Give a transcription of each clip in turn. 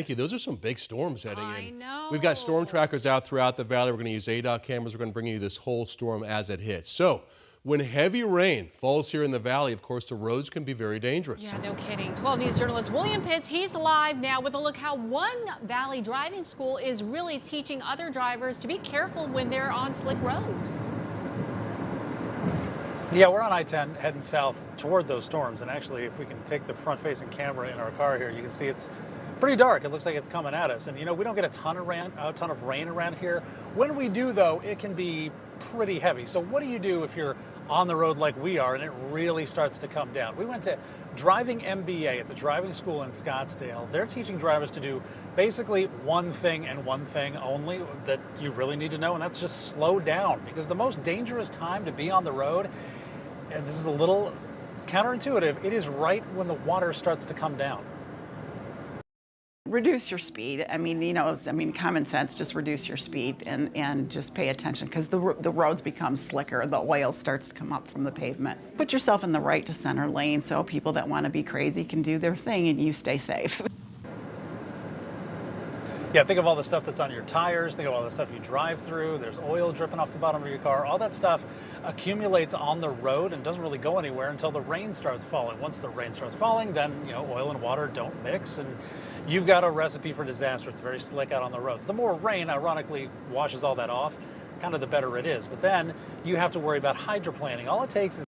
Thank you. Those are some big storms heading I in. We've got storm know. trackers out throughout the valley. We're going to use ADOT cameras. We're going to bring you this whole storm as it hits. So when heavy rain falls here in the valley, of course, the roads can be very dangerous. Yeah, no kidding. 12 News journalist William Pitts, he's live now with a look how one Valley driving school is really teaching other drivers to be careful when they're on slick roads. Yeah, we're on I-10 heading south toward those storms. And actually, if we can take the front-facing camera in our car here, you can see it's pretty dark. It looks like it's coming at us. And, you know, we don't get a ton of rain around here. When we do, though, it can be pretty heavy. So what do you do if you're on the road like we are and it really starts to come down? We went to Driving MBA. It's a driving school in Scottsdale. They're teaching drivers to do basically one thing and one thing only that you really need to know, and that's just slow down. Because the most dangerous time to be on the road, and this is a little counterintuitive, it is right when the water starts to come down. Reduce your speed. I mean, common sense, just reduce your speed and just pay attention because the roads become slicker. The oil starts to come up from the pavement. Put yourself in the right to center lane so people that want to be crazy can do their thing and you stay safe. Yeah, think of all the stuff that's on your tires, think of all the stuff you drive through, there's oil dripping off the bottom of your car, all that stuff accumulates on the road and doesn't really go anywhere until the rain starts falling. Once the rain starts falling, then, you know, oil and water don't mix and you've got a recipe for disaster. It's very slick out on the roads. The more rain, ironically, washes all that off, kind of the better it is. But then you have to worry about hydroplaning. All it takes is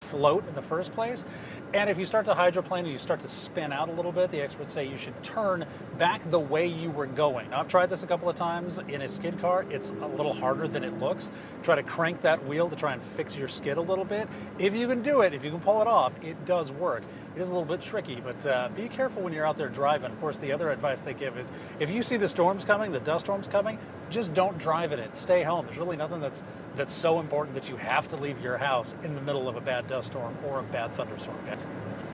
float in the first place. And if you start to hydroplane and you start to spin out a little bit, the experts say you should turn back the way you were going. Now, I've tried this a couple of times in a skid car. It's a little harder than it looks. Try to crank that wheel to try and fix your skid a little bit. If you can do it, if you can pull it off, it does work. It is a little bit tricky, but be careful when you're out there driving. Of course, the other advice they give is if you see the storms coming, the dust storms coming, just don't drive in it. Stay home. There's really nothing that's so important that you have to leave your house in the middle of a bad dust storm or a bad thunderstorm, guys.